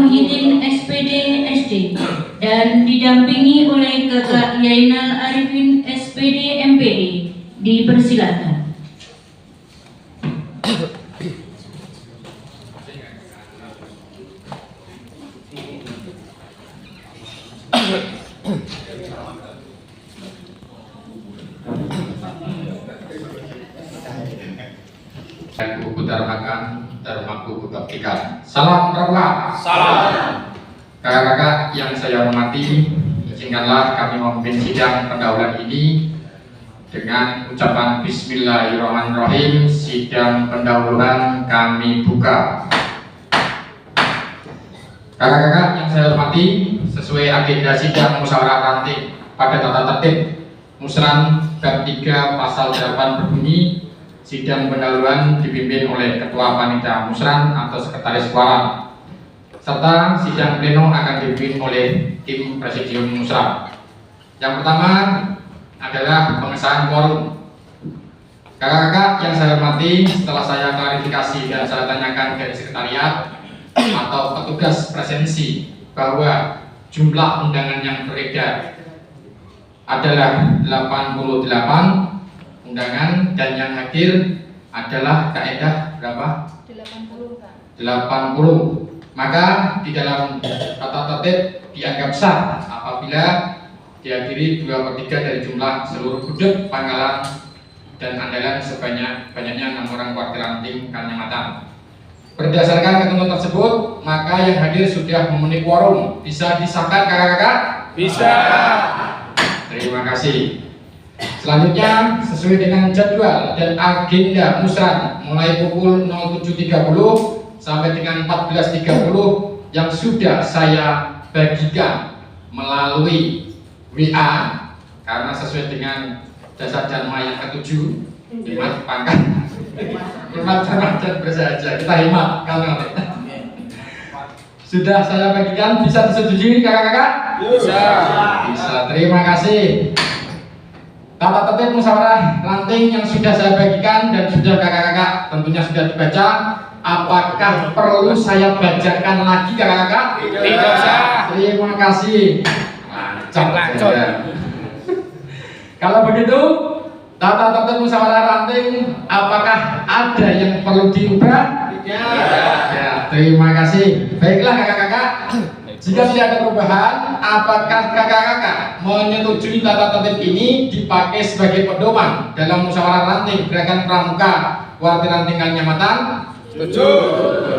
Muhyiddin SPD SD dan didampingi oleh Kakak Yainal Arifin SPD MPD. Dipersilakan. Buku Darmakan, Darmaku Buktikan. Salam Rahmat. Salam. Kakak-kakak yang saya hormati, izinkanlah kami memimpin sidang pendahuluan ini dengan ucapan Bismillahirrahmanirrahim. Sidang pendahuluan kami buka. Kakak-kakak yang saya hormati, sesuai agenda sidang musyawarah ranting pada tata tertib Musran bab 3 pasal 8 berbunyi, sidang pendahuluan dipimpin oleh Ketua Panitia Musran atau Sekretaris Quorum, serta sidang pleno akan dipimpin oleh tim Presidium Musran. Yang pertama adalah pengesahan quorum. Kakak-kakak yang saya hormati, setelah saya klarifikasi dan saya tanyakan dari sekretariat atau petugas presensi bahwa jumlah undangan yang beredar adalah 88 undangan dan yang hadir adalah kaedah berapa? 80, Pak. 80. Maka di dalam tata tertib dianggap sah apabila dihadiri 2/3 dari jumlah seluruh gudeg, pangkalan dan andalan sebanyak-banyaknya 6 orang perwakilan tim Kalimantan. Berdasarkan ketentuan tersebut, maka yang hadir sudah memenuhi quorum. Bisa disahkan kakak-kakak? Bisa. Terima kasih. Selanjutnya, sesuai dengan jadwal dan agenda Musran mulai pukul 07.30 sampai dengan 14.30 yang sudah saya bagikan melalui WA, karena sesuai dengan dasar Janma yang ke-7, hemat pangkat, hemat dan bersahaja, kita hemat kalau sudah saya bagikan. Bisa disetujui kakak-kakak? Bisa. Bisa, terima kasih. Tata tertib musyawarah ranting yang sudah saya bagikan dan sudah kakak-kakak tentunya sudah dibaca. Apakah perlu saya bacakan lagi kakak-kakak? Tidak usah. Terima kasih. Lanjut. Kalau begitu, tata tertib musyawarah ranting apakah ada yang perlu diubah? Ya, terima kasih. Baiklah kakak-kakak, jika tidak ada perubahan, apakah kakak-kakak menyetujui tata tertib ini dipakai sebagai pedoman dalam musyawarah ranting gerakan pramuka Warti Ranting Kalimantan? Setuju.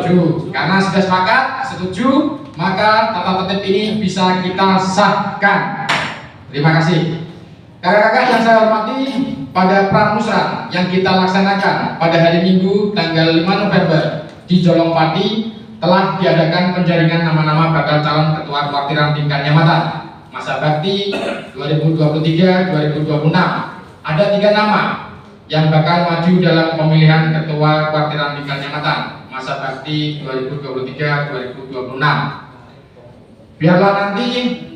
Setuju. Karena sudah sepakat, setuju, maka tata tertib ini bisa kita sahkan. Terima kasih. Kakak-kakak yang saya hormati, pada pramusra yang kita laksanakan pada hari Minggu tanggal 5 November di Jolongpati telah diadakan penjaringan nama-nama bakal calon ketua Warti Ranting Kalimantan masa bakti 2023-2026. Ada 3 nama yang bakal maju dalam pemilihan ketua Warti Ranting Kalimantan masa bakti 2023-2026. Biarlah nanti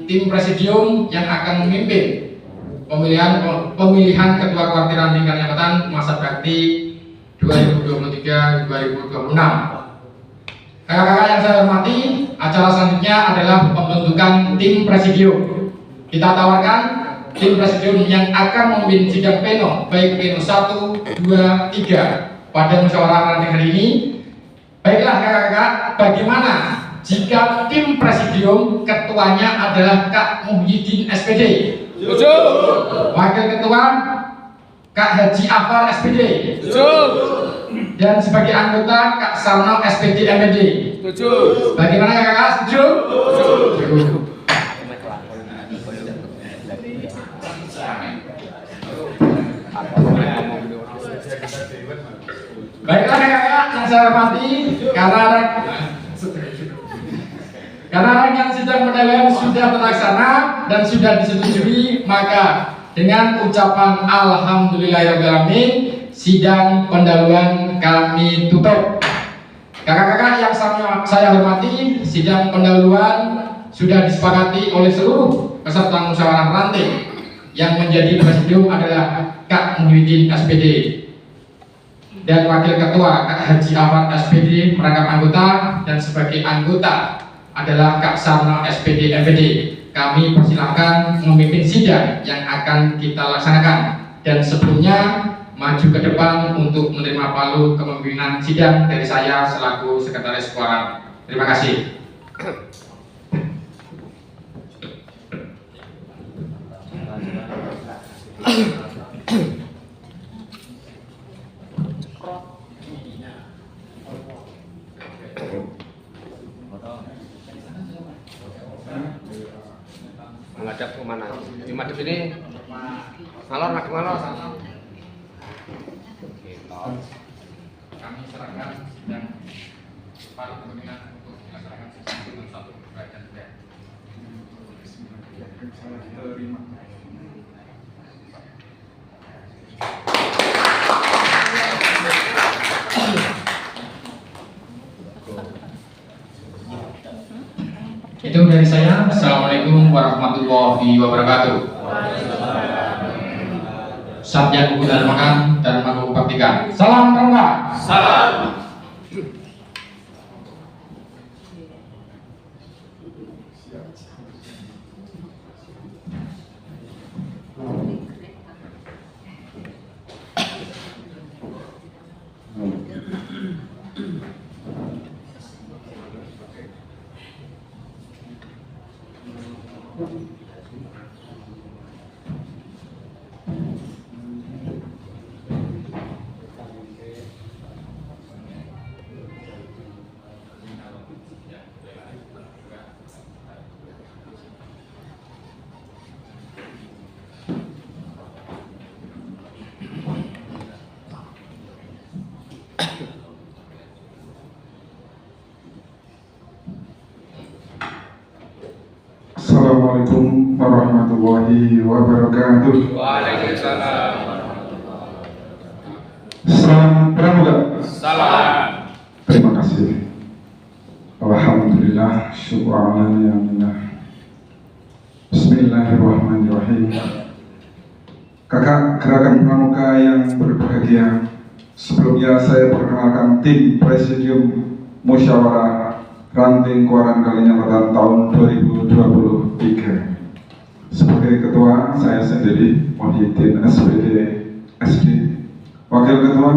tim presidium yang akan memimpin pemilihan ketua Warti Ranting Kalimantan masa bakti 2023-2026. Kakak-kakak yang saya hormati, acara selanjutnya adalah pembentukan tim presidium. Kita tawarkan tim presidium yang akan memimpin sidang pleno baik pleno 1, 2, 3 pada musyawarah ranting hari ini. Baiklah kakak-kakak, bagaimana jika tim presidium ketuanya adalah Kak Muhyiddin SPD? Setuju. Wakil ketua Kak Haji Afar SPD. Setuju. Dan sebagai anggota Kak Sarno SPD MPD. Setuju. Bagaimana kakak? Setuju? Setuju. Baiklah kakak yang saya hormati, karena rangkaian sidang pendahuluan sudah terlaksana dan sudah disetujui, maka dengan ucapan alhamdulillahirobbilalamin, sidang pendahuluan kami tutup. Kakak-kakak yang saya hormati, sidang pendahuluan sudah disepakati oleh seluruh peserta musyawarah ranting. Yang menjadi presidium adalah Kak Muhyiddin SPD dan wakil ketua Kak Haji Afar SPD merangkap anggota, dan sebagai anggota adalah Kak Sarno SPD MPD. Kami persilahkan memimpin sidang yang akan kita laksanakan. Dan sebelumnya maju ke depan untuk menerima palu kepemimpinan sidang dari saya selaku Sekretaris Quorum. Terima kasih. Menghadap ke mana? Di madep ini. Ngalor, madep ngalor. Kami serahkan sidang palu kepemimpinan untuk dilaksanakan sesuai satu dan tiga. Itu dari saya. Assalamualaikum warahmatullahi wabarakatuh. Satya Guru dan Makan dan Magu Baktikan. Salam Pramuka. Salam. Assalamualaikum warahmatullahi wabarakatuh. Waalaikumsalam. Salam Pramuka. Salam. Terima kasih. Alhamdulillah, syukur alhamdulillah. Bismillahirrahmanirrahim. Kakak gerakan Pramuka yang berbahagia, sebelumnya saya perkenalkan tim Presidium Musyawarah Ranting Quorum Kalinyamatan tahun 2023. Sebagai ketua, saya sendiri Muhyiddin SPD SD. Wakil ketua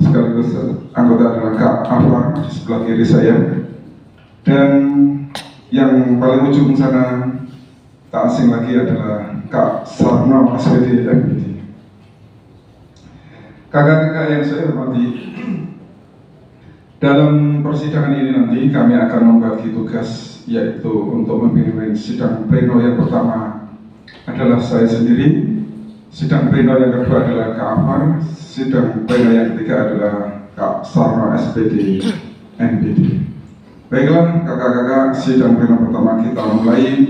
sekaligus anggota adalah Kak Afar di sebelah kiri saya. Dan yang paling ujung sana tak asing lagi adalah Kak Sarno SPD MPD. Kakak-kakak yang saya hormati, dalam persidangan ini nanti kami akan membagi tugas, yaitu untuk memimpin sidang pleno yang pertama adalah saya sendiri, sidang pleno yang kedua adalah Kak Afar, sidang pleno yang ketiga adalah Kak Sarno SPD MPD. Baiklah kakak-kakak, sidang pleno pertama kita mulai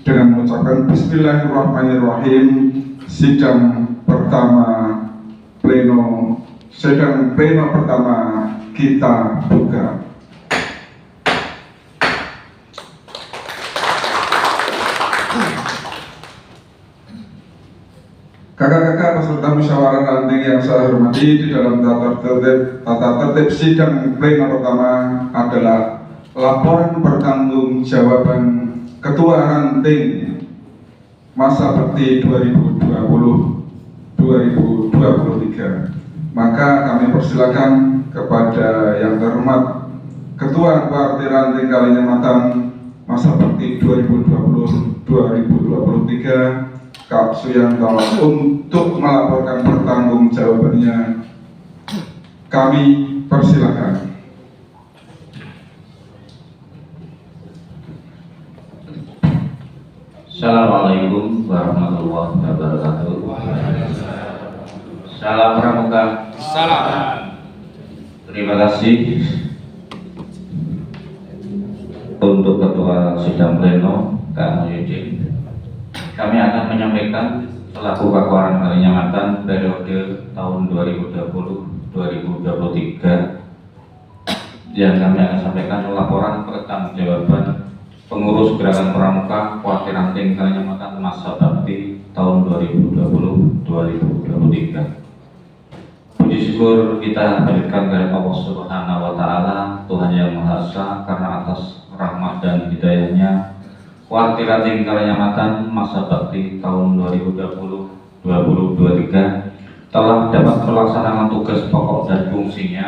dengan mengucapkan Bismillahirrahmanirrahim. Sidang pleno pertama kita buka. Kakak-kakak peserta musyawarah ranting yang saya hormati, di dalam tata tertib sidang pleno pertama adalah laporan pertanggungjawaban Ketua Ranting masa bakti 2020-2023. Maka kami persilakan kepada yang terhormat Ketua Partai Ranting Kalinyamatan masa bakti 2020-2023 Kak Suyanto untuk melaporkan pertanggungjawabannya. Kami persilakan. Assalamualaikum warahmatullahi wabarakatuh. Salam Pramuka. Salam. Terima kasih untuk Ketua Sidang Pleno Kak Muhyiddin. Kami akan menyampaikan selaku Quorum Kalinyamatan periode tahun 2020-2023 yang kami akan sampaikan laporan pertanggungjawaban pengurus gerakan Pramuka Partai Ranting Kalinyamatan masa bakti tahun 2020-2023. Puji syukur kita berikan kepada Allah Subhanahu wa Ta'ala, Tuhan yang Maha Esa, karena atas rahmat rahmah dan hidayahnya, Kuartiranting Karyamatan masa bakti tahun 2020-2023 telah dapat melaksanakan tugas pokok dan fungsinya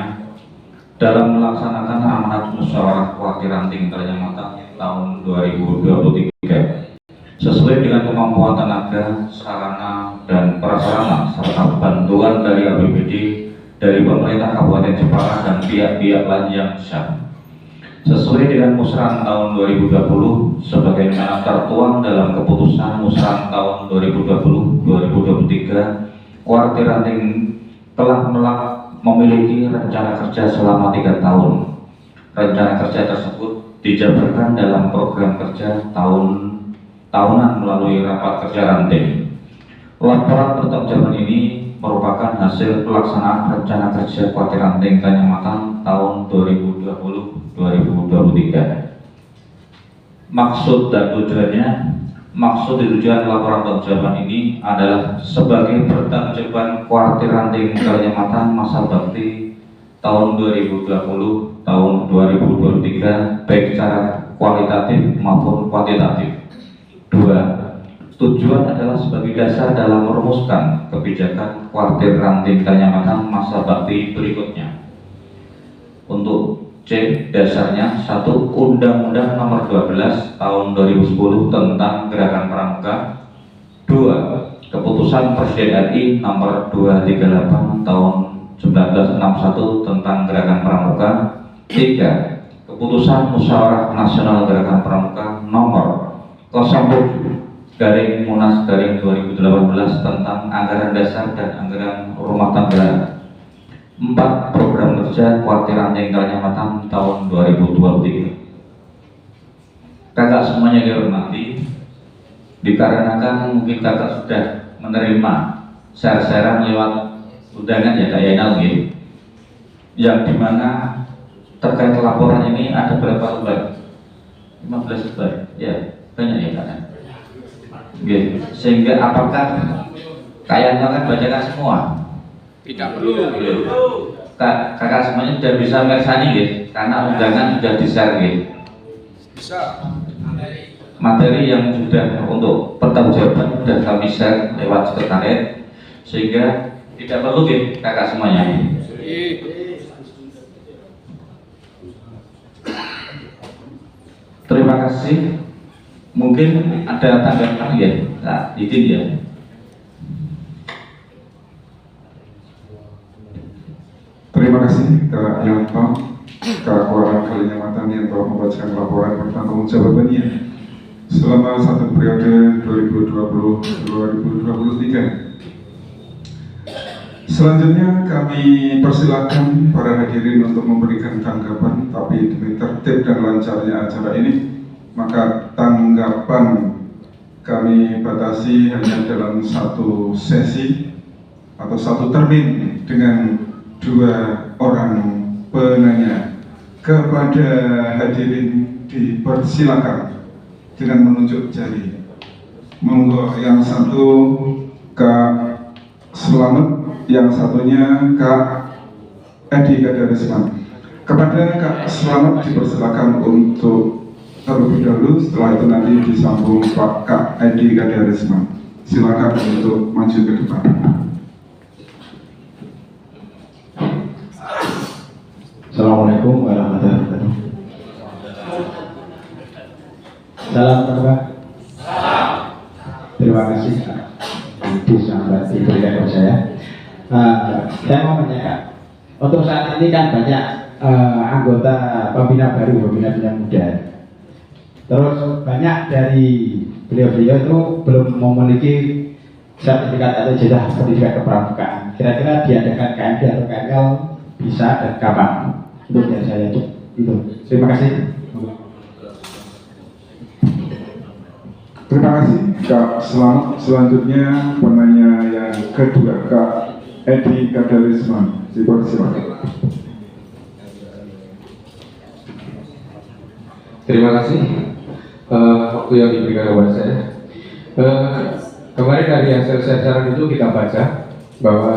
dalam melaksanakan amanat musyawarah Kuartiranting Karyamatan tahun 2023 sesuai dengan kemampuan tenaga, sarana, dan prasarana serta bantuan dari APBD, dari pemerintah Kabupaten Jepara dan pihak-pihak lain yang sah. Sesuai dengan Musran tahun 2020 sebagaimana tertuang dalam keputusan Musran tahun 2020-2023, Kuartiranting telah memiliki rencana kerja selama 3 tahun. Rencana kerja tersebut dijabarkan dalam program kerja tahunan melalui rapat kerja ranting. Laporan pertanggungjawaban ini merupakan hasil pelaksanaan rencana kerja Kuartiranting Karyamatan tahun 2020-2023. Maksud dan tujuannya, maksud dan tujuan laporan pertanggungjawaban ini adalah sebagai pertanggungjawaban Kuartiranting Karyamatan masa bakti tahun 2020 tahun 2023 baik secara kualitatif maupun kuantitatif. 2. Tujuan adalah sebagai dasar dalam merumuskan kebijakan Kuartiranting Karyamatan masa bakti berikutnya. Untuk C, dasarnya 1. Undang-Undang Nomor 12 Tahun 2010 tentang Gerakan Pramuka. 2. Keputusan Presiden RI Nomor 238 Tahun 1961 tentang Gerakan Pramuka. 3. Keputusan Musyawarah Nasional Gerakan Pramuka Nomor 07/Munas/2018 tentang anggaran dasar dan anggaran rumah tangga. 4. Program kerja Kuartiranting Karyamatan tahun 2023. Kakak semuanya yang hormati, dikarenakan mungkin kakak sudah menerima share-sharean lewat undangan ya Kak Yainal gitu, yang dimana terkait laporan ini ada berapa lembar? 15 lembar ya. Banyak ya Kak. Oke. Sehingga apakah kayaknya kan bacakan semua? Tidak perlu. Kakak semuanya sudah bisa mersani gitu, karena undangan sudah di-share gitu. Bisa. Materi yang sudah untuk pertanggungjawaban sudah kami share lewat sekretariat, sehingga tidak perlu gitu kakak semuanya. Terima kasih. Mungkin ada tanggapan ya, nah, izin ya. Terima kasih Kak Yanto, Kak Kuartiranting Karyamatan yang telah membacakan laporan pertanggungjawabannya selama satu periode 2020-2023. Selanjutnya kami persilahkan para hadirin untuk memberikan tanggapan, tapi demi tertib dan lancarnya acara ini, maka tanggapan kami batasi hanya dalam satu sesi atau satu termin dengan 2 orang penanya. Kepada hadirin dipersilakan dengan menunjuk jari. Monggo, yang satu Kak Slamet, yang satunya Kak Edi Kadarisman. Kepada Kak Slamet dipersilakan untuk terlebih dahulu, setelah itu nanti disambung Pak Kak Edi Kadarisman. Silakan untuk maju ke depan. Assalamualaikum warahmatullahi wabarakatuh. Salam Bapak. Terima kasih Ibu sampai diberikan kepada saya. Saya mau menanyakan, untuk saat ini kan banyak anggota pembina baru, pembina muda. Terus banyak dari beliau-beliau itu belum memiliki sertifikat atau ijazah pendidikan kepramukaan. Kira-kira diadakan KMD atau KML bisa dan kapan? Untuk dari saya itu. Terima kasih. Terima kasih Kak Slamet. Selanjutnya penanya yang kedua Kak Edi Kadarisman. Silakan. Terima kasih waktu yang diberikan kepada saya. Kemarin dari hasil share-sharean itu kita baca bahwa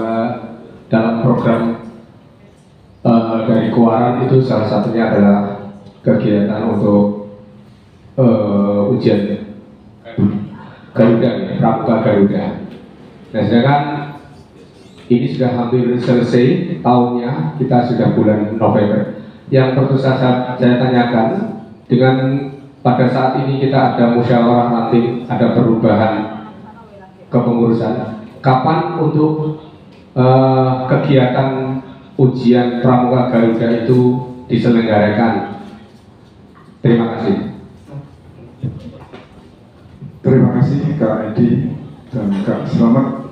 dalam program dari Kuaran itu salah satunya adalah kegiatan untuk ujian Garuda, ya, Pramuka Garuda. Nah, sedangkan ini sudah hampir selesai tahunnya, kita sudah bulan November. Yang perlu saya tanyakan, dengan pada saat ini kita ada musyawarah nanti, ada perubahan kepengurusan, kapan untuk kegiatan ujian Pramuka Garuda itu diselenggarakan? Terima kasih. Terima kasih Kak Edi dan Kak Selamat.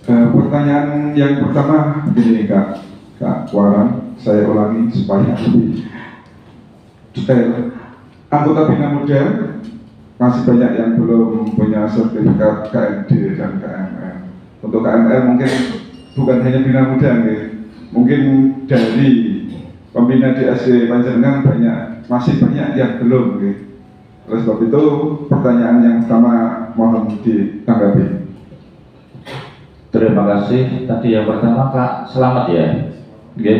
Pertanyaan yang pertama begini Kak Waran, saya ulangi supaya lebih detail. Anggota Bina Muda masih banyak yang belum punya sertifikat KMD dan KML. Untuk KML mungkin bukan hanya Bina Muda, mungkin dari pembina di SD Panjenengan masih banyak yang belum. Oleh sebab itu pertanyaan yang pertama mohon ditanggapi. Terima kasih. Tadi yang pertama Kak Selamat ya. Oke,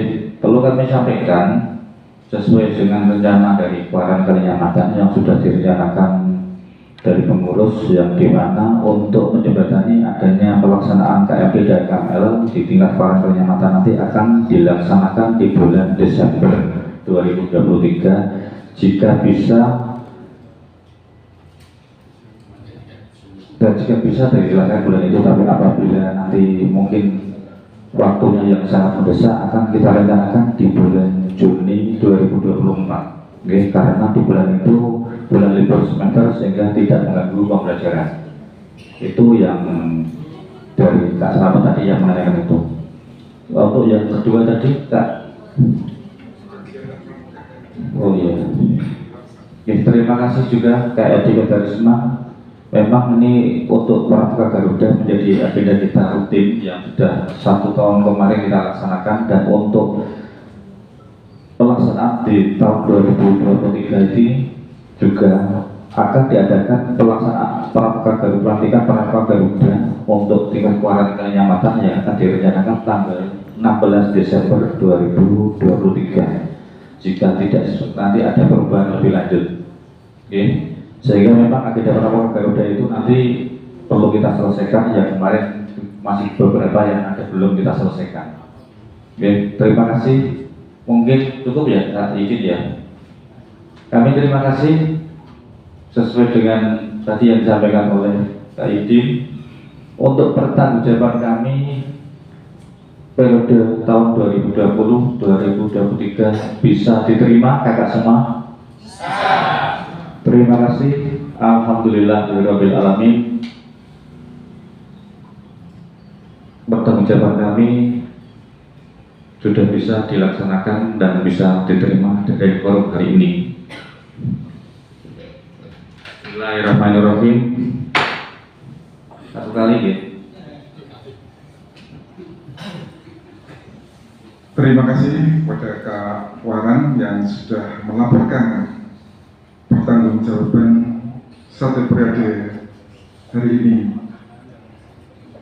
perlu kami sampaikan sesuai dengan rencana dari Kuaran Kalinyamatan yang sudah direncanakan dari pengurus, yang dimana untuk menjembatani adanya pelaksanaan KMP dan KML di tingkat Kuaran Kalinyamatan nanti akan dilaksanakan di bulan Desember 2023 jika bisa dilaksanakan bulan itu. Tapi apabila nanti mungkin waktunya yang sangat mendesak akan kita rencanakan di bulan Juni 2024. Oke, karena di bulan itu bulan libur semester sehingga tidak mengganggu pembelajaran. Itu yang dari Kak Selamat tadi yang menanyakan itu. Untuk yang kedua tadi Kak, oh iya, oke, terima kasih juga Kak Edi Kadarisma. Memang ini untuk Pramuka Garuda menjadi agenda kita rutin yang sudah 1 tahun kemarin kita laksanakan, dan untuk pelaksanaan di tahun 2023 ini juga akan diadakan pelaksanaan Pramuka Garuda, pelantikan Pramuka Garuda untuk tingkat Kuaran Kalinyamatan yang akan direncanakan tanggal 16 Desember 2023 jika tidak nanti ada perubahan lebih lanjut. Oke. Sehingga memang agenda Pramuka Garuda itu nanti perlu kita selesaikan, yang kemarin masih beberapa yang ada belum kita selesaikan. Oke, terima kasih. Mungkin cukup ya, saat izin ya. Kami terima kasih sesuai dengan tadi yang disampaikan oleh Kak Idin. Untuk pertanggungjawaban kami periode tahun 2020-2023 bisa diterima kakak semua? Terima kasih. Alhamdulillahirabbil alamin. Pertanggungjawaban kami sudah bisa dilaksanakan dan bisa diterima dari forum hari ini. Bismillahirrahmanirrahim. Satu kali ya. Terima kasih kepada Kak Waran yang sudah melaporkan pertanggungjawaban 1 periode hari ini.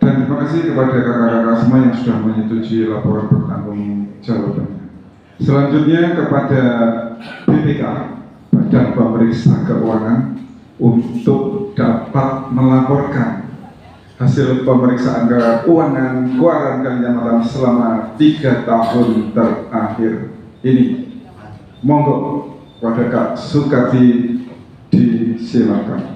Dan terima kasih kepada kakak-kakak semua yang sudah menyetujui laporan pertanggungjawabannya. Selanjutnya kepada BPK, Badan Pemeriksa Keuangan, untuk dapat melaporkan hasil pemeriksaan keuangan Kuaran Kalinyamatan selama 3 tahun terakhir ini. Monggo kepada Kak Sukati disilakan.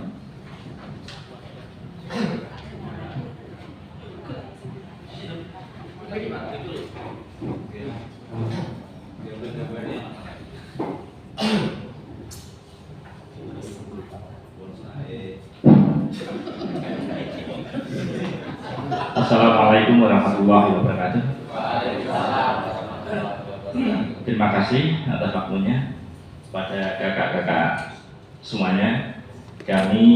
Assalamualaikum warahmatullahi wabarakatuh. Terima kasih atas waktunya pada kakak-kakak semuanya. Kami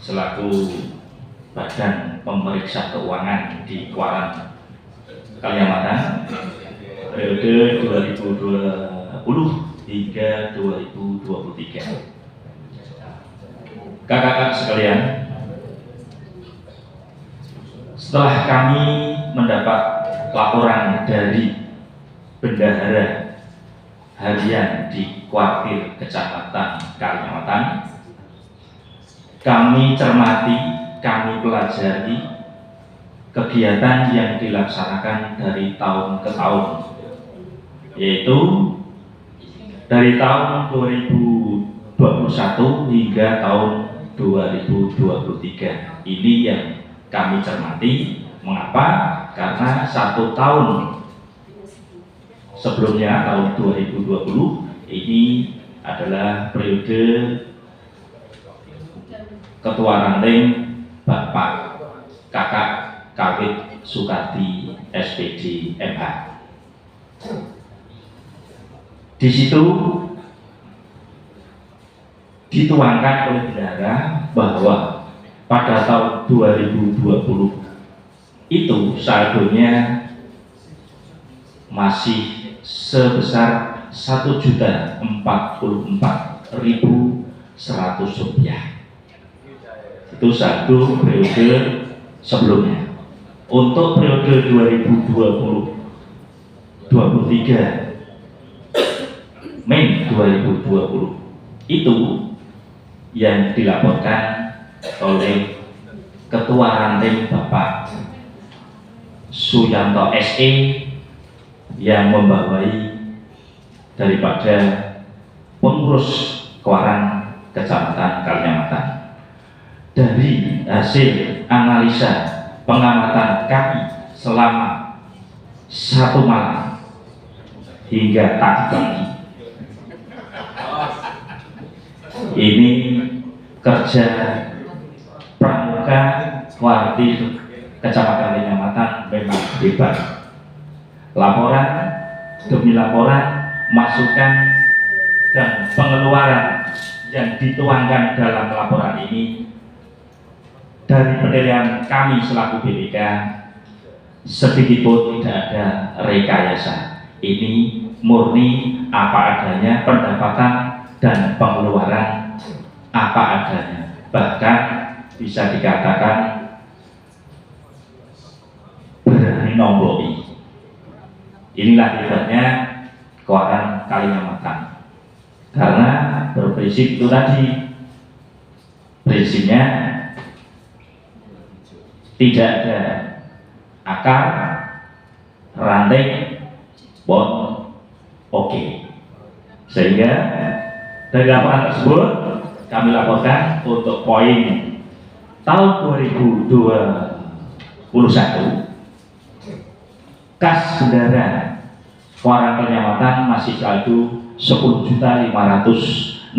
selaku Badan Pemeriksa Keuangan di Kuaran Kalinyamatan periode 2020 hingga 2023. Kakak-kakak sekalian, setelah kami mendapat laporan dari bendahara harian di Kuartir Kecamatan Kalimantan. Kami cermati, kami pelajari kegiatan yang dilaksanakan dari tahun ke tahun, yaitu dari tahun 2021 hingga tahun 2023. Ini yang kami cermati. Mengapa? Karena 1 tahun sebelumnya, tahun 2020, ini adalah periode Ketua Ranting Bapak Kakak Kawit Sukardi SPD MH. Di situ dituangkan oleh bendahara bahwa pada tahun 2020 itu saldonya masih sebesar Rp1.044.100. Itu saldo periode sebelumnya. Untuk periode 2020-23 Mei 2020 itu yang dilaporkan oleh Ketua Ranting Bapak Suyanto SE yang membawai daripada pengurus Kuaran Kecamatan Kalimantan. Dari hasil analisa pengamatan kami selama 1 malam hingga tadi pagi, ini kerja pramuka Kuartir Kecamatan Kalimantan memang hebat. Laporan demi laporan, masukan dan pengeluaran yang dituangkan dalam laporan ini dari penilaian kami selaku BPK sedikitpun tidak ada rekayasa. Ini murni apa adanya, pendapatan dan pengeluaran apa adanya. Bahkan bisa dikatakan berani nomploi. Inilah hebatnya Kuaran Kalimantan. Karena berprinsip itu tadi, prinsipnya tidak ada akar, ranting, bon, oke. Sehingga dari laporan tersebut kami laporkan untuk poin tahun 2021 kas bendara Kuaran Kalimantan masih saldo Rp10.516.600.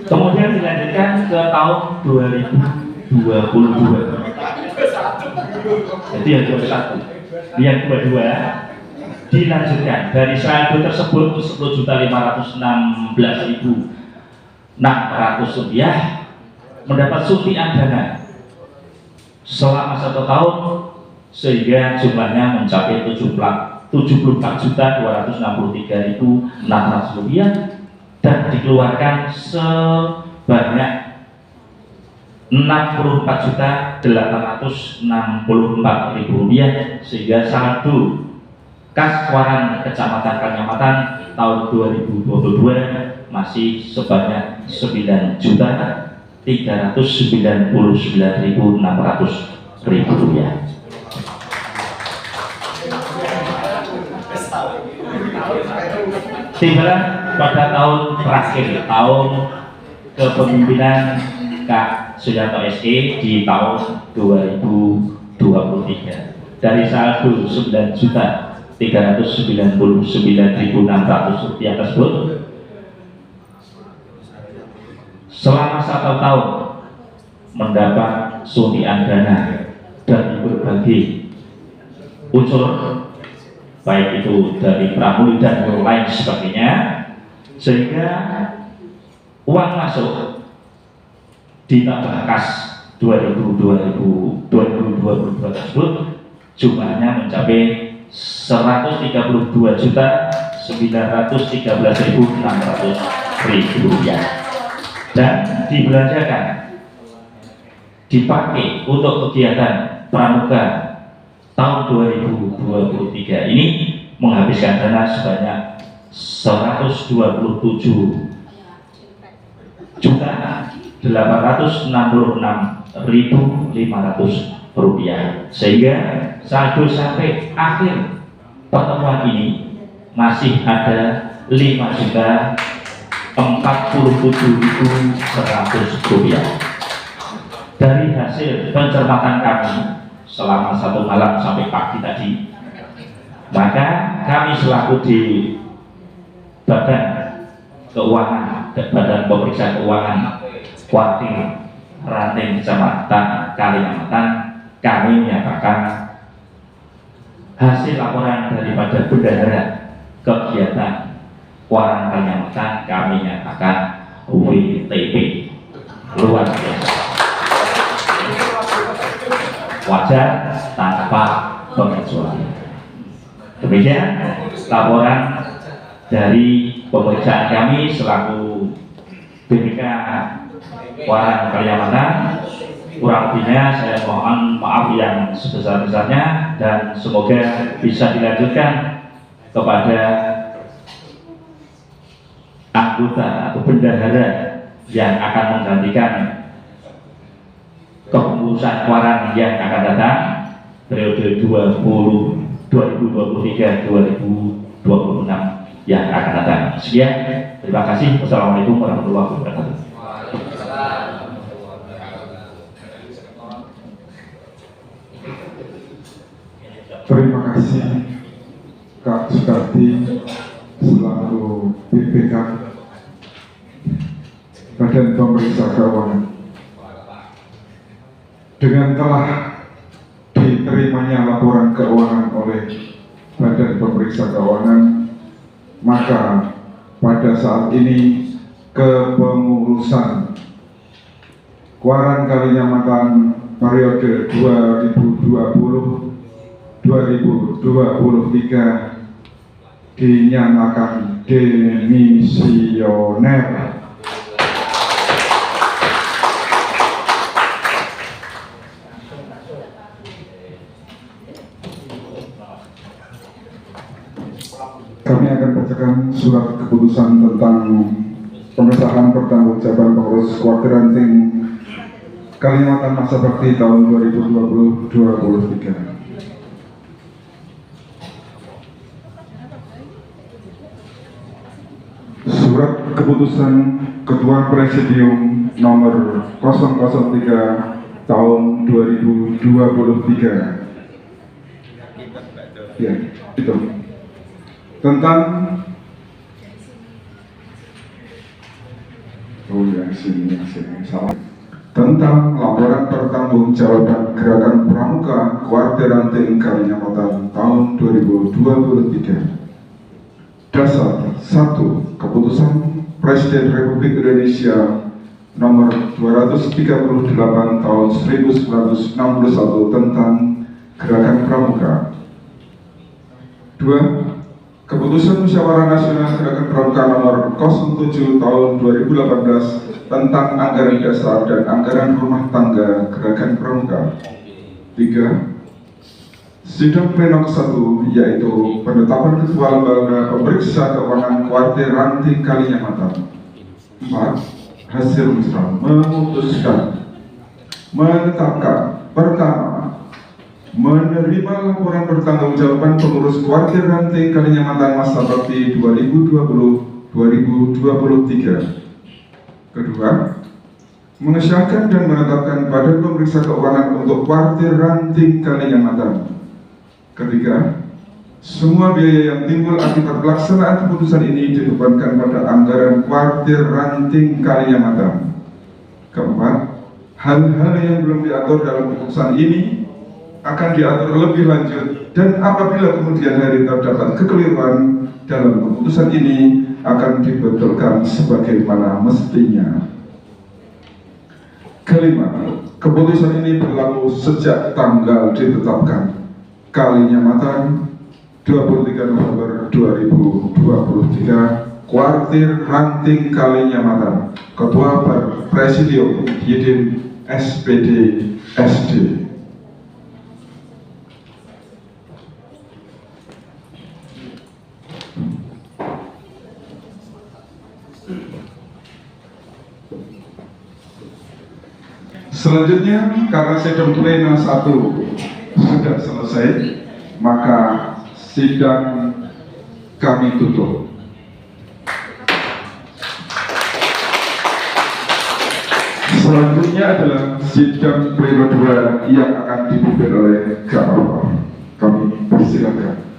Kemudian dilanjutkan ke tahun 2022. Jadi yang 21, yang kedua dilanjutkan dari saldo tersebut Rp10.516.600 mendapat suntian dana selama 1 tahun sehingga jumlahnya mencapai Rp74.263.600 dan dikeluarkan sebanyak Rp64.864.000 sehingga saldo kas Kuaran Kecamatan Kalimantan tahun 2022 masih sebanyak Rp9.399.600. Tiba pada tahun terakhir, tahun kepemimpinan Kak Suyanto SE di tahun 2023 dari saldo Rp9.399.600 tersebut selama 1 tahun mendapat suntian dana dari berbagai unsur, baik itu dari pramuli dan lain sebagainya, sehingga uang masuk ditambah kas 2022 tersebut jumlahnya mencapai Rp132.913.600 dan dibelanjakan, dipakai untuk kegiatan pramuka tahun 2023 ini menghabiskan dana sebanyak 122.866.500 rupiah, sehingga saldo sampai akhir pertemuan ini masih ada 5.047.100 rupiah. Dari hasil pencermatan kami selama 1 malam sampai pagi tadi, maka kami selaku di Badan Keuangan dan Badan Pemeriksa Keuangan Kuartir Ranting Kecamatan Kalinyamatan, kami menyatakan hasil laporan daripada bendahara kegiatan Kuarang Kalinyamatan kami nyatakan WTP luar biasa, wajar tanpa pengecualian. Demikian laporan dari pemeriksaan kami selaku BPK Kuarang Kalinyamatan. Kurang lebihnya saya mohon maaf yang sebesar-besarnya, dan semoga bisa dilanjutkan kepada anggota atau bendahara yang akan menggantikan kepengurusan Kuarang yang akan datang periode 2023-2026 yang akan datang. Sekian, terima kasih. Wassalamualaikum warahmatullahi wabarakatuh. Terima kasih Kak Sukarti selaku BPK Badan Pemeriksa Keuangan. Dengan telah diterimanya laporan keuangan oleh Badan Pemeriksa Keuangan, maka pada saat ini kepengurusan Kuarang Kalinyamatan periode 2020-2023 dinyatakan demisioner. Kami akan bacakan surat keputusan tentang pengesahan pertanggungjawaban pengurus Kuartir Ranting Kalinyamatan masa bakti tahun 2020-2023. Surat keputusan Ketua Presidium nomor 003 tahun 2023. Ya, itu. Tentang tentang laporan pertanggungjawaban Gerakan Pramuka Kuartir Ranting Kalinyamatan tahun 2023. Dasar 1. Keputusan Presiden Republik Indonesia nomor 238 tahun 1961 tentang Gerakan Pramuka. 2. Keputusan Musyawarah Nasional Gerakan Pramuka nomor 07 tahun 2018 tentang anggaran dasar dan anggaran rumah tangga Gerakan Pramuka. 3. Sidang pleno ke-1, yaitu penetapan Ketua Lembaga Pemeriksa Keuangan Kuartir Ranting Kalinyamatan. 4. Hasil musrah memutuskan menetapkan: pertama, menerima laporan pertanggungjawaban pengurus Kuartir Ranting Kalinyamatan masa bakti 2020-2023. Kedua, mengesahkan dan menetapkan Badan Pemeriksa Keuangan untuk Kuartir Ranting Kalinyamatan. Ketiga, semua biaya yang timbul akibat pelaksanaan keputusan ini dibebankan pada anggaran Kuartir Ranting Kalinyamatan. Keempat, hal-hal yang belum diatur dalam keputusan ini akan diatur lebih lanjut, dan apabila kemudian hari terdapat kekeliruan dalam keputusan ini akan dibetulkan sebagaimana mestinya. Kelima, keputusan ini berlaku sejak tanggal ditetapkan. Kalinyamatan 23 November 2023, Kuartir Ranting Kalinyamatan, Ketua Presidium Yidin SPD SD. Selanjutnya, karena sidang pleno 1 sudah selesai, maka sidang kami tutup. Selanjutnya adalah sidang pleno 2 yang akan dipimpin oleh KAPR. Kami persilakan.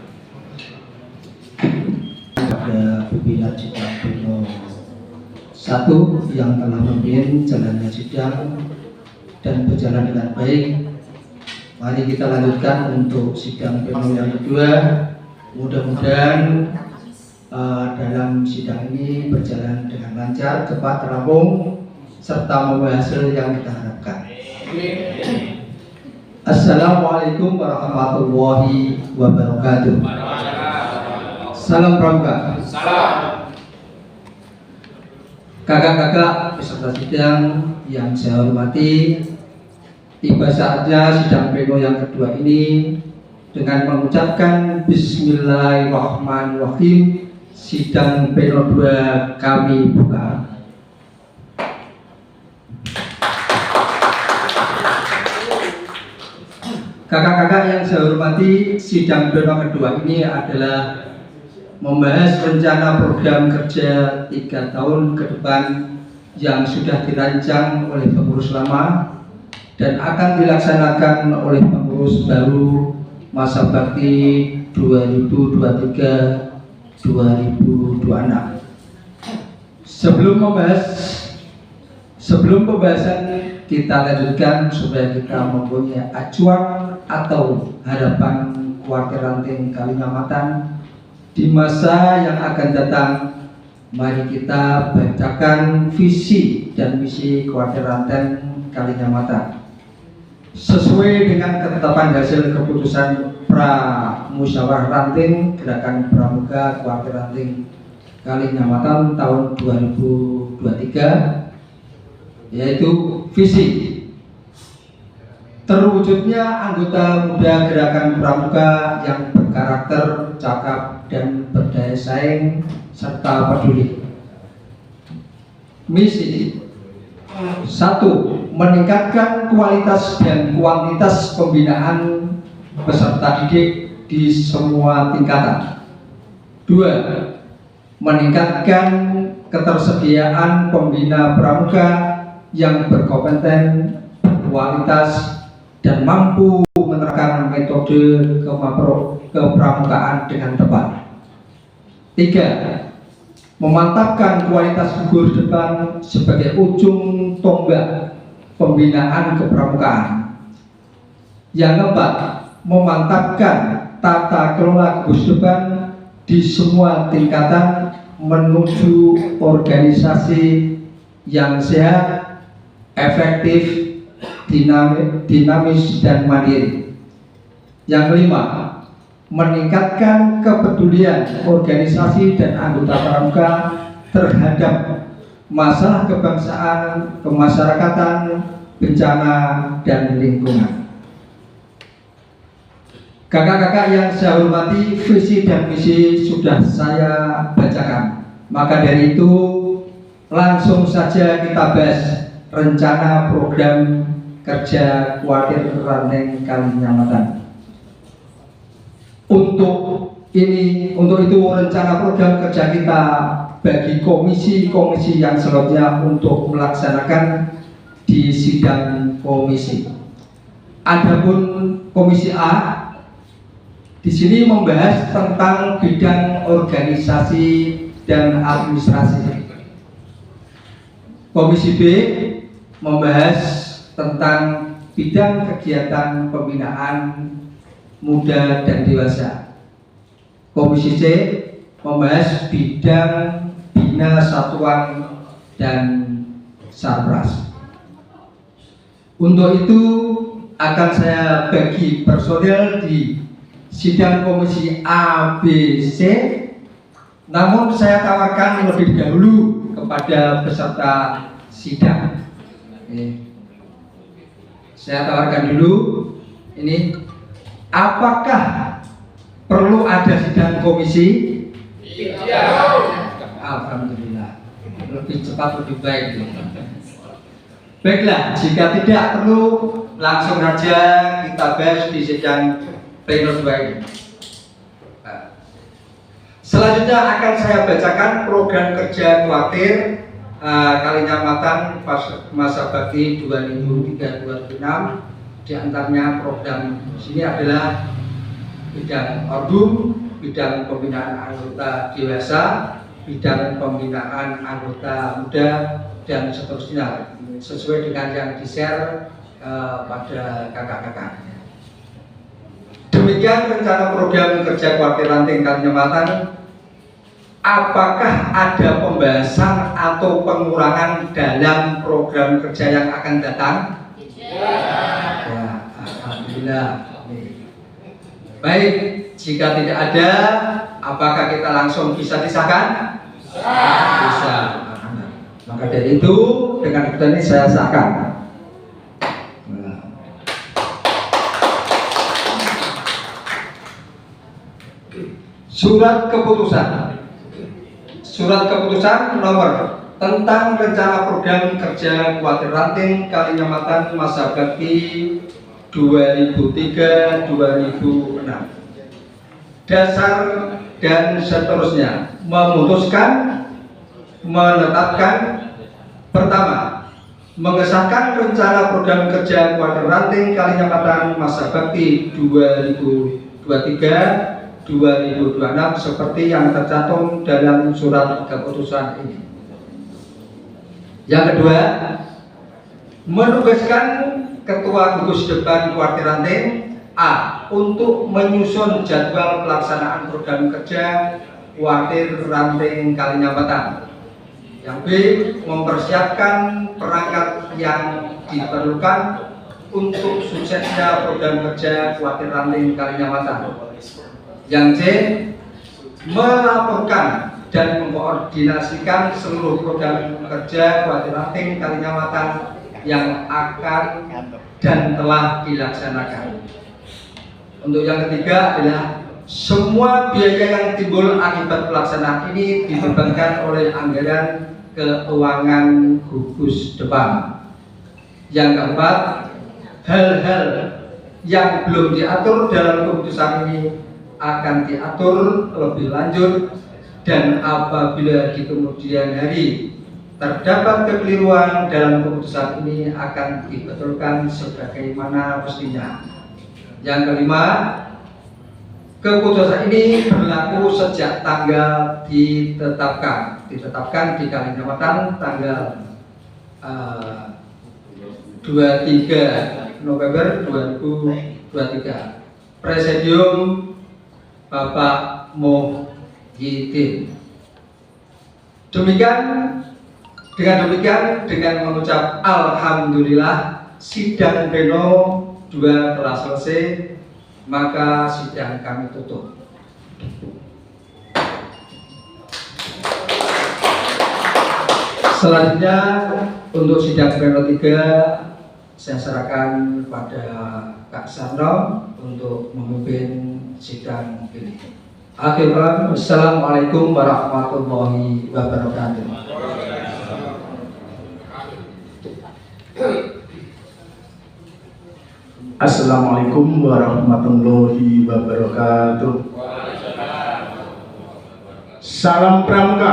Pada pimpinan sidang pleno 1 yang telah memimpin jalannya sidang dan berjalan dengan baik. Mari kita lanjutkan untuk sidang pleno yang kedua. Mudah-mudahan dalam sidang ini berjalan dengan lancar, cepat, rampung, serta membawa hasil yang kita harapkan. Assalamualaikum warahmatullahi wabarakatuh. Salam pramuka. Kakak-kakak peserta sidang yang saya hormati, tiba saatnya sidang pleno yang kedua ini dengan mengucapkan Bismillahirrahmanirrahim. Sidang pleno 2 kami buka. Kakak-kakak yang saya hormati, sidang pleno kedua ini adalah membahas rencana program kerja 3 tahun ke depan yang sudah dirancang oleh pengurus lama dan akan dilaksanakan oleh pengurus baru masa bakti 2023-2026. Sebelum pembahasan kita lanjutkan supaya kita mempunyai acuan atau harapan Kuartir Ranting Kalinyamatan di masa yang akan datang. Mari kita bacakan visi dan misi Kuartir Ranting Kalinyamatan sesuai dengan ketetapan hasil keputusan Pramusyawarah Ranting Gerakan Pramuka Kuartir Ranting Kalinyamatan tahun 2023, yaitu visi terwujudnya anggota muda Gerakan Pramuka yang berkarakter, cakap, dan berdaya saing serta peduli. Misi 1. Meningkatkan kualitas dan kuantitas pembinaan peserta didik di semua tingkatan. 2. Meningkatkan ketersediaan pembina pramuka yang berkompeten, berkualitas, dan mampu menerapkan metode kepramukaan dengan tepat. 3. Memantapkan kualitas gugur depan sebagai ujung tombak pembinaan kepramukaan. Yang keempat, memantapkan tata kelola gugus depan di semua tingkatan menuju organisasi yang sehat, efektif, dinamis, dan mandiri. Yang kelima, meningkatkan kepedulian organisasi dan anggota pramuka terhadap masalah kebangsaan, kemasyarakatan, bencana, dan lingkungan. Kakak-kakak yang saya hormati, visi dan misi sudah saya bacakan. Maka dari itu langsung saja kita bahas rencana program kerja Kuartir Ranting Kalinyamatan. Untuk itu rencana program kerja kita bagi komisi-komisi yang selanjutnya untuk melaksanakan di sidang komisi. Adapun komisi A di sini membahas tentang bidang organisasi dan administrasi. Komisi B membahas tentang bidang kegiatan pembinaan muda dan dewasa. Komisi C membahas bidang bina satuan dan sarpras. Untuk itu akan saya bagi personil di sidang komisi A, B, C. Namun saya tawarkan lebih dahulu kepada peserta sidang. Saya tawarkan dulu ini, apakah perlu ada sidang komisi? Iya. Alhamdulillah. Lebih cepat lebih baik. Baiklah, jika tidak perlu langsung saja kita bahas di sidang pleno 2 ini. Selanjutnya akan saya bacakan program kerja Kuartir Kalinyamatan masa bakti 2003-2006. Di antaranya program di sini adalah bidang Ordum, bidang pembinaan anggota dewasa, bidang pembinaan anggota muda, dan seterusnya, sesuai dengan yang di-share pada kakak-kakak. Demikian rencana program kerja Kuartir Ranting Kalinyamatan. Apakah ada pembahasan atau pengurangan dalam program kerja yang akan datang? Ya, alhamdulillah. Baik, jika tidak ada, apakah kita langsung bisa disahkan? Bisa. Maka dari itu, dengan keputusan ini saya sahkan. Surat keputusan nomor tentang rencana program kerja Kuartir Ranting Kalinyamatan masa bakti 2003-2006. Dasar dan seterusnya memutuskan, menetapkan, pertama, mengesahkan rencana program kerja Kuartir Ranting Kalinyamatan masa bakti 2023-2026 seperti yang tercantum dalam surat keputusan ini. Yang kedua, menugaskan Ketua Gugus Depan Kuartir Ranting A. untuk menyusun jadwal pelaksanaan program kerja Kuartir Ranting Kalinyamatan. Yang B. mempersiapkan perangkat yang diperlukan untuk suksesnya program kerja Kuartir Ranting Kalinyamatan. Yang C. melaporkan dan mengkoordinasikan seluruh program kerja Kuartir Ranting Kalinyamatan yang akan dan telah dilaksanakan. Untuk yang ketiga adalah semua biaya yang timbul akibat pelaksanaan ini dibebankan oleh anggaran keuangan gugus depan. Yang keempat, hal-hal yang belum diatur dalam keputusan ini akan diatur lebih lanjut, dan apabila di kemudian hari terdapat kekeliruan dalam keputusan ini akan dibetulkan sebagaimana mestinya. Yang kelima, keputusan ini berlaku sejak tanggal ditetapkan di Kalinyamatan tanggal 23 November 2023. Presidium Bapak Muhyiddin. Dengan mengucap alhamdulillah, sidang pleno 2 telah selesai, maka sidang kami tutup. Selanjutnya untuk sidang pleno 3 saya serahkan pada Kak Sarno untuk memimpin sidang ini. Akhirnya, Assalamualaikum warahmatullahi wabarakatuh. Assalamualaikum warahmatullahi wabarakatuh. Salam Pramuka.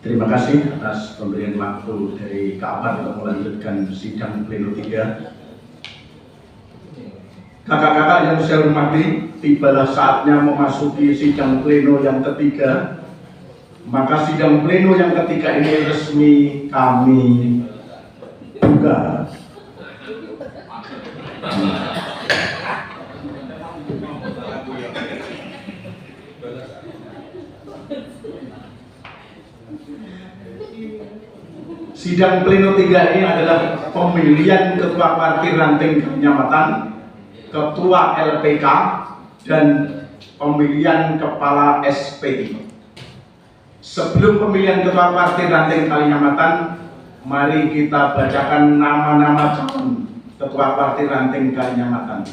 Terima kasih atas pemberian waktu dari Kak untuk melanjutkan sidang pleno 3. Kakak-kakak yang saya hormati, tibalah saatnya memasuki sidang pleno yang ketiga. Maka sidang pleno yang ketiga ini resmi kami buka. Sidang pleno 3 ini adalah pemilihan Ketua Kuartir Ranting Kalinyamatan, Ketua LPK, dan pemilihan Kepala SPI. Sebelum pemilihan Ketua Kuartir Ranting Kalinyamatan, mari kita bacakan nama-nama calon Ketua Kuartir Ranting Kalinyamatan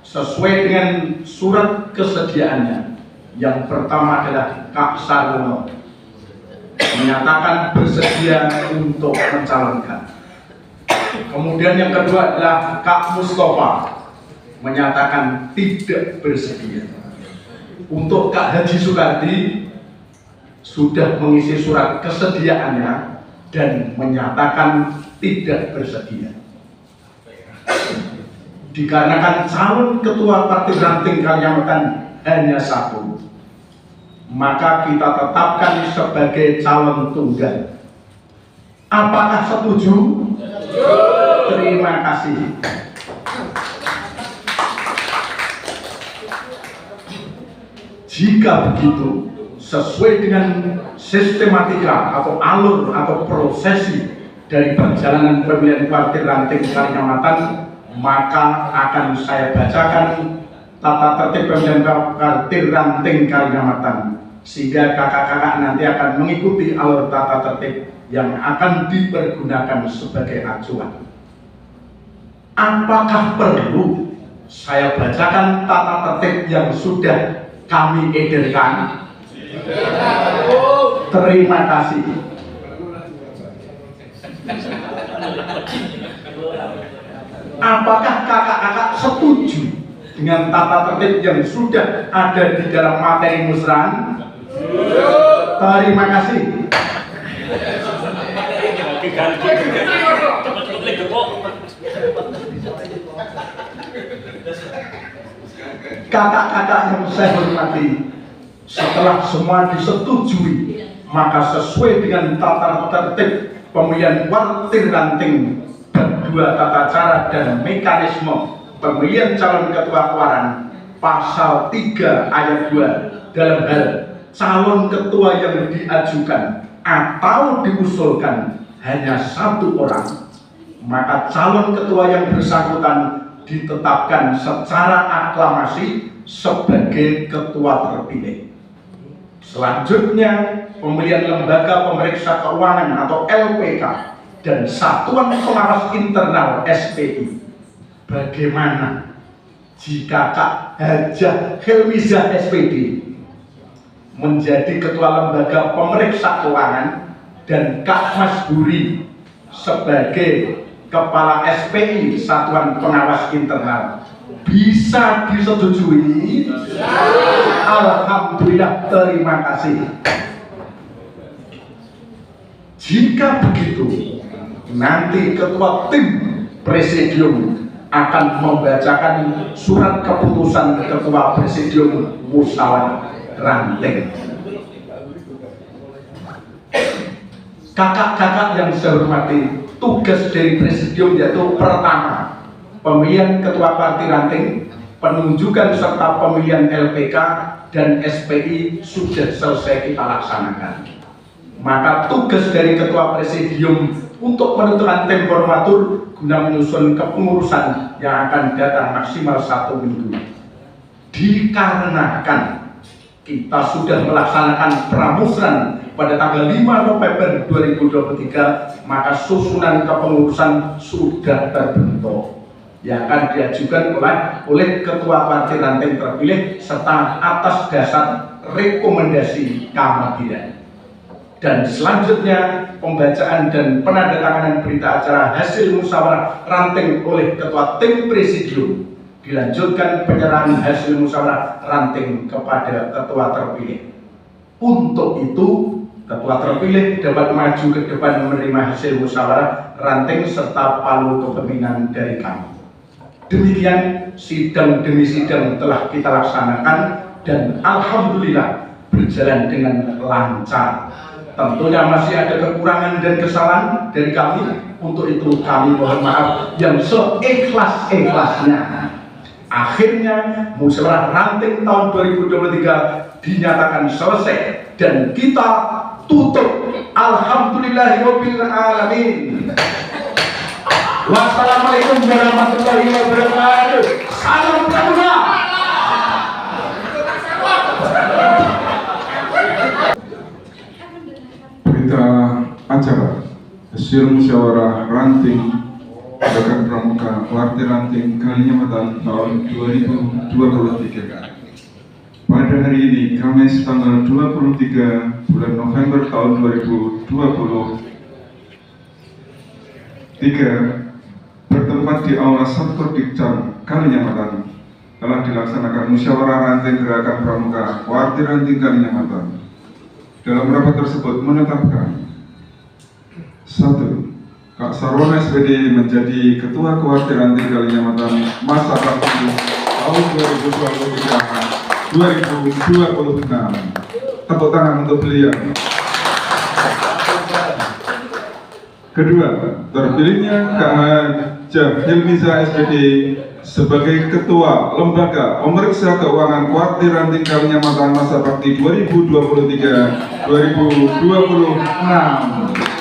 sesuai dengan surat kesediaannya. Yang pertama adalah Kak Sarwono. menyatakan bersedia untuk mencalonkan. Kemudian yang kedua adalah Kak Mustafa menyatakan tidak bersedia. Untuk Kak Haji Soekardi sudah mengisi surat kesediaannya dan menyatakan tidak bersedia. Dikarenakan calon ketua Partai Ranting Kalimantan hanya satu, maka kita tetapkan sebagai calon tunggal. Apakah setuju? Terima kasih. Jika begitu, sesuai dengan sistematika atau alur atau prosesi dari perjalanan pemilihan Partai Ranting Kalimantan, maka akan saya bacakan tata tertib pemilihan Partai Ranting Kalimantan, sehingga kakak-kakak nanti akan mengikuti alur tata tertib yang akan dipergunakan sebagai acuan. Apakah perlu saya bacakan tata tertib yang sudah kami edarkan? Terima kasih. Apakah kakak-kakak setuju dengan tata tertib yang sudah ada di dalam materi musran? Terima kasih. Kakak-kakak yang saya hormati, setelah semua disetujui, maka sesuai dengan tata tertib pemilihan Partai Ranting berdua tata cara dan mekanisme pemilihan calon ketua Kuaran pasal 3 ayat 2 dalam hal calon ketua yang diajukan atau diusulkan hanya satu orang, maka calon ketua yang bersangkutan ditetapkan secara aklamasi sebagai ketua terpilih. Selanjutnya, pemilihan lembaga pemeriksa keuangan atau LPK dan satuan pengawas internal SPI. Bagaimana jika Kak Hajah Helmiza SPD menjadi ketua lembaga pemeriksa keuangan dan Kak Mas Buri sebagai kepala SPI satuan pengawas internal? Bisa disetujui? Alhamdulillah, terima kasih. Jika begitu, nanti ketua tim presidium akan membacakan surat keputusan ketua presidium musyawarah ranting. Kakak-kakak yang saya hormati, tugas dari presidium yaitu pertama, pemilihan ketua Partai Ranting, penunjukan serta pemilihan LPK dan SPI sudah selesai kita laksanakan. Maka tugas dari ketua presidium untuk menentukan temperatur guna menyusun kepengurusan yang akan datang maksimal 1 minggu. Dikarenakan kita sudah melaksanakan pramusran pada tanggal 5 November 2023, maka susunan kepengurusan sudah terbentuk yang akan diajukan oleh ketua Partai Ranting terpilih serta atas dasar rekomendasi Kamabira. Dan selanjutnya pembacaan dan penandatanganan berita acara hasil musyawarah ranting oleh ketua tim presidium, dilanjutkan penyerahan hasil musyawarah ranting kepada ketua terpilih. Untuk itu ketua terpilih dapat maju ke depan menerima hasil musyawarah ranting serta palu kepemimpinan dari kami. Demikian sidang demi sidang telah kita laksanakan dan alhamdulillah berjalan dengan lancar. Tentunya masih ada kekurangan dan kesalahan dari kami. Untuk itu kami mohon maaf yang seikhlas-ikhlasnya. Akhirnya musyawarah ranting tahun 2023 dinyatakan selesai dan kita tutup. Alhamdulillahirabbil alamin. Wassalamualaikum warahmatullahi wabarakatuh. Salam pramuka. Berita acara hasil musyawarah ranting Gerakan Pramuka Partai Ranting Kalimantan tahun 2023. Pada pada hari ini, Kamis tanggal 23 bulan November tahun 2023, bertempat di Aula Satker Dikcam Kalinyamatan, telah dilaksanakan musyawarah ranting gerakan pramuka Kuartir Ranting Kalinyamatan. Dalam rapat tersebut menetapkan 1. Kak Sarwono SPD menjadi Ketua Kuartir Ranting Kalinyamatan masa bakti tahun 2023-2026. Tepuk tangan untuk beliau. Kedua, terpilihnya Kak Hajah Hilmiza SPD sebagai Ketua Lembaga Pemeriksa Keuangan Kuartir Ranting Kalinyamatan masa bakti 2023-2026.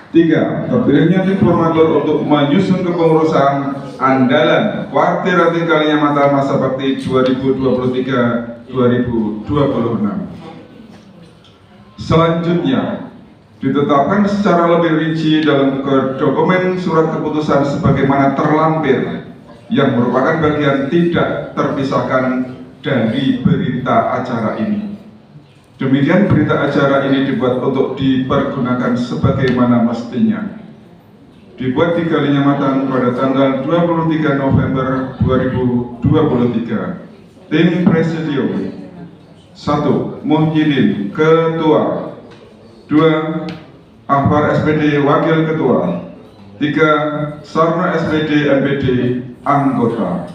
3. Terpilihnya informator untuk menyusun kepengurusan andalan Kuartir Ranting Kalinyamatan masa bakti 2023-2026. Selanjutnya, ditetapkan secara lebih rinci dalam dokumen surat keputusan sebagaimana terlampir, yang merupakan bagian tidak terpisahkan dari berita acara ini. Demikian berita acara ini dibuat untuk dipergunakan sebagaimana mestinya. Dibuat di Kalinyamatan pada tanggal 23 November 2023. Tim Presidium: 1. Muhyiddin, Ketua. 2. Akbar SPD, Wakil Ketua. 3. Sarno SPD, MPD, Anggota.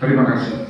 Terima kasih.